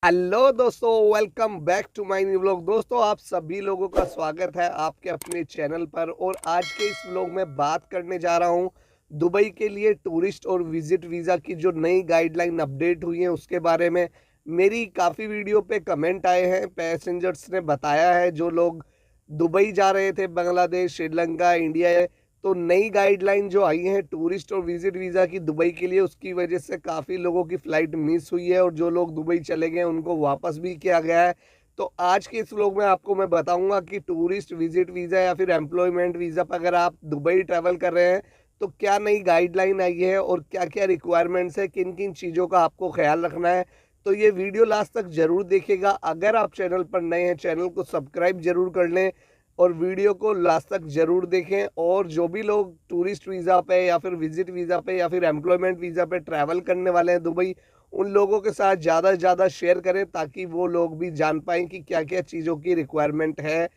Hello दोस्तों, welcome back to my new vlog. दोस्तों, आप सभी लोगों का स्वागत है आपके अपने चैनल पर। और आज के इस व्लॉग में बात करने जा रहा हूं दुबई के लिए टूरिस्ट और विजिट वीज़ा की जो नई गाइडलाइन अपडेट हुई है उसके बारे में। मेरी काफ़ी वीडियो पे कमेंट आए हैं, पैसेंजर्स ने बताया है जो लोग दुबई जा रहे थे, बांग्लादेश, श्रीलंका, इंडिया। तो नई गाइडलाइन जो आई है टूरिस्ट और विजिट वीज़ा की दुबई के लिए, उसकी वजह से काफ़ी लोगों की फ़्लाइट मिस हुई है और जो लोग दुबई चले गए उनको वापस भी किया गया है। तो आज के इस व्लॉग में आपको मैं बताऊंगा कि टूरिस्ट विजिट वीज़ा या फिर एम्प्लॉयमेंट वीज़ा पर अगर आप दुबई ट्रैवल कर रहे हैं तो क्या नई गाइडलाइन आई है और क्या क्या रिक्वायरमेंट्स है, किन किन चीज़ों का आपको ख्याल रखना है। तो ये वीडियो लास्ट तक ज़रूर देखिएगा। अगर आप चैनल पर नए हैं, चैनल को सब्सक्राइब जरूर कर लें और वीडियो को लास्ट तक ज़रूर देखें। और जो भी लोग टूरिस्ट वीज़ा पे या फिर विजिट वीज़ा पे या फिर एम्प्लॉयमेंट वीज़ा पे ट्रैवल करने वाले हैं दुबई, उन लोगों के साथ ज़्यादा से ज़्यादा शेयर करें ताकि वो लोग भी जान पाएँ कि क्या क्या चीज़ों की रिक्वायरमेंट है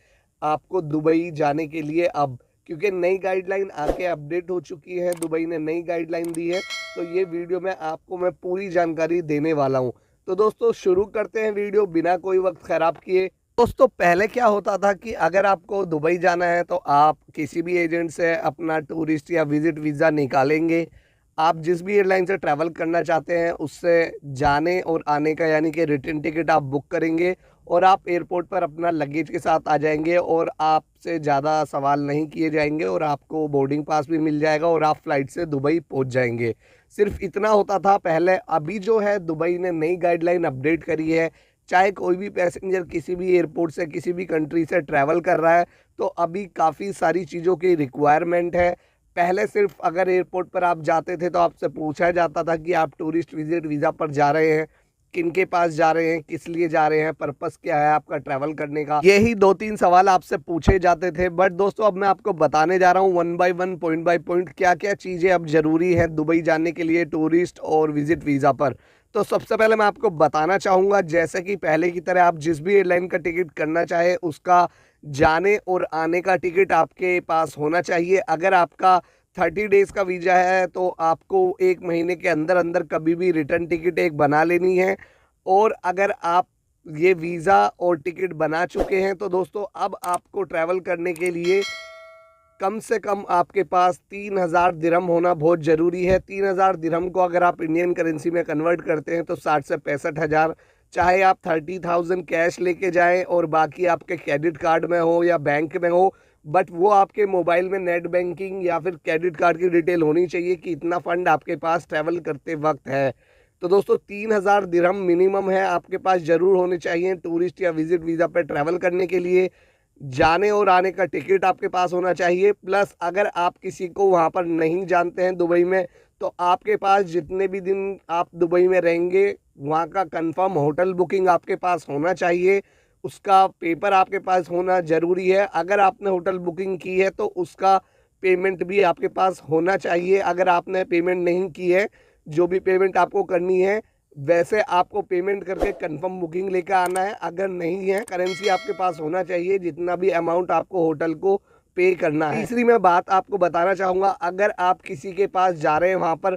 आपको दुबई जाने के लिए अब। क्योंकि नई गाइडलाइन आके अपडेट हो चुकी है, दुबई ने नई गाइडलाइन दी है। तो ये वीडियो में आपको मैं पूरी जानकारी देने वाला हूँ। तो दोस्तों, शुरू करते हैं वीडियो बिना कोई वक्त ख़राब किए। दोस्तों, पहले क्या होता था कि अगर आपको दुबई जाना है तो आप किसी भी एजेंट से अपना टूरिस्ट या विजिट वीज़ा निकालेंगे। आप जिस भी एयरलाइन से ट्रैवल करना चाहते हैं उससे जाने और आने का यानी कि रिटर्न टिकट आप बुक करेंगे और आप एयरपोर्ट पर अपना लगेज के साथ आ जाएंगे और आपसे ज़्यादा सवाल नहीं किए जाएंगे और आपको बोर्डिंग पास भी मिल जाएगा और आप फ्लाइट से दुबई पहुंच जाएंगे। सिर्फ इतना होता था पहले। अभी जो है दुबई ने नई गाइडलाइन अपडेट करी है। चाहे कोई भी पैसेंजर किसी भी एयरपोर्ट से किसी भी कंट्री से ट्रैवल कर रहा है तो अभी काफ़ी सारी चीज़ों की रिक्वायरमेंट है। पहले सिर्फ अगर एयरपोर्ट पर आप जाते थे तो आपसे पूछा जाता था कि आप टूरिस्ट विजिट वीज़ा पर जा रहे हैं, किन के पास जा रहे हैं, किस लिए जा रहे हैं, पर्पस क्या है आपका ट्रैवल करने का। यही दो तीन सवाल आपसे पूछे जाते थे। बट दोस्तों, अब मैं आपको बताने जा रहा हूँ one by one, point by point, क्या क्या चीज़ें अब ज़रूरी है दुबई जाने के लिए टूरिस्ट और विजिट वीज़ा पर। तो सबसे पहले मैं आपको बताना चाहूँगा, जैसे कि पहले की तरह आप जिस भी एयरलाइन का टिकट करना चाहे उसका जाने और आने का टिकट आपके पास होना चाहिए। अगर आपका 30 डेज़ का वीज़ा है तो आपको 1 महीने के अंदर अंदर कभी भी रिटर्न टिकट एक बना लेनी है। और अगर आप ये वीज़ा और टिकट बना चुके हैं तो दोस्तों अब आपको ट्रैवल करने के लिए कम से कम आपके पास 3000 दिरहम होना बहुत ज़रूरी है। 3000 दिरहम को अगर आप इंडियन करेंसी में कन्वर्ट करते हैं तो 60 से 65 हज़ार। चाहे आप 30,000 कैश लेके जाएं और बाकी आपके क्रेडिट कार्ड में हो या बैंक में हो, बट वो आपके मोबाइल में नेट बैंकिंग या फिर क्रेडिट कार्ड की डिटेल होनी चाहिए कि इतना फ़ंड आपके पास ट्रैवल करते वक्त है। तो दोस्तों, 3000 दिरहम मिनिमम है आपके पास ज़रूर होने चाहिए टूरिस्ट या विजिट वीज़ा पर ट्रैवल करने के लिए। जाने और आने का टिकट आपके पास होना चाहिए। प्लस अगर आप किसी को वहाँ पर नहीं जानते हैं दुबई में तो आपके पास जितने भी दिन आप दुबई में रहेंगे वहाँ का कंफर्म होटल बुकिंग आपके पास होना चाहिए। उसका पेपर आपके पास होना ज़रूरी है। अगर आपने होटल बुकिंग की है तो उसका पेमेंट भी आपके पास होना चाहिए। अगर आपने पेमेंट नहीं की है, जो भी पेमेंट आपको करनी है वैसे आपको पेमेंट करके कंफर्म बुकिंग लेकर आना है। अगर नहीं है, करेंसी आपके पास होना चाहिए जितना भी अमाउंट आपको होटल को पे करना है। तीसरी मैं बात आपको बताना चाहूँगा, अगर आप किसी के पास जा रहे हैं वहाँ पर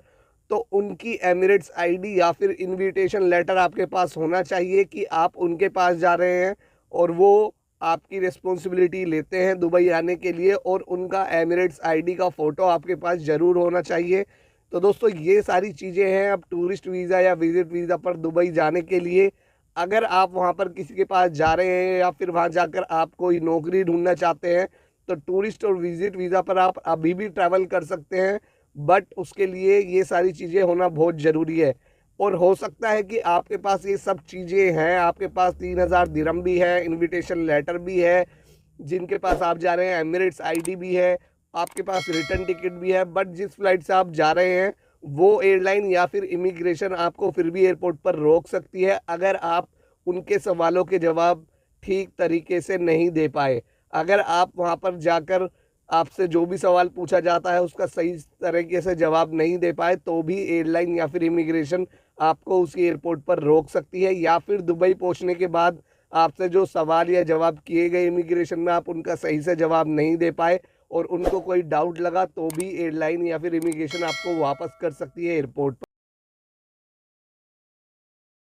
तो उनकी एमिरेट्स आईडी या फिर इनविटेशन लेटर आपके पास होना चाहिए कि आप उनके पास जा रहे हैं और वो आपकी रिस्पॉन्सिबिलिटी लेते हैं दुबई आने के लिए। और उनका एमिरेट्स आईडी का फ़ोटो आपके पास ज़रूर होना चाहिए। तो दोस्तों, ये सारी चीज़ें हैं अब टूरिस्ट वीज़ा या विजिट वीज़ा पर दुबई जाने के लिए। अगर आप वहाँ पर किसी के पास जा रहे हैं या फिर वहाँ जाकर आप कोई नौकरी ढूंढना चाहते हैं तो टूरिस्ट और विजिट वीज़ा पर आप अभी भी ट्रैवल कर सकते हैं। बट उसके लिए ये सारी चीज़ें होना बहुत ज़रूरी है। और हो सकता है कि आपके पास ये सब चीज़ें हैं, आपके पास 3000 दिरहम भी है, इनविटेशन लेटर भी है, जिनके पास आप जा रहे हैं एमिरेट्स आईडी भी है, आपके पास रिटर्न टिकट भी है। बट जिस फ्लाइट से आप जा रहे हैं वो एयरलाइन या फिर इमिग्रेशन आपको फिर भी एयरपोर्ट पर रोक सकती है अगर आप उनके सवालों के जवाब ठीक तरीके से नहीं दे पाए। अगर आप वहां पर जाकर आपसे जो भी सवाल पूछा जाता है उसका सही तरीके से जवाब नहीं दे पाए तो भी एयरलाइन या फिर इमिग्रेशन आपको उसी एयरपोर्ट पर रोक सकती है। या फिर दुबई पहुंचने के बाद आपसे जो सवाल या जवाब किए गए इमिग्रेशन में आप उनका सही से जवाब नहीं दे पाए और उनको कोई डाउट लगा तो भी एयरलाइन या फिर इमिग्रेशन आपको वापस कर सकती है एयरपोर्ट पर।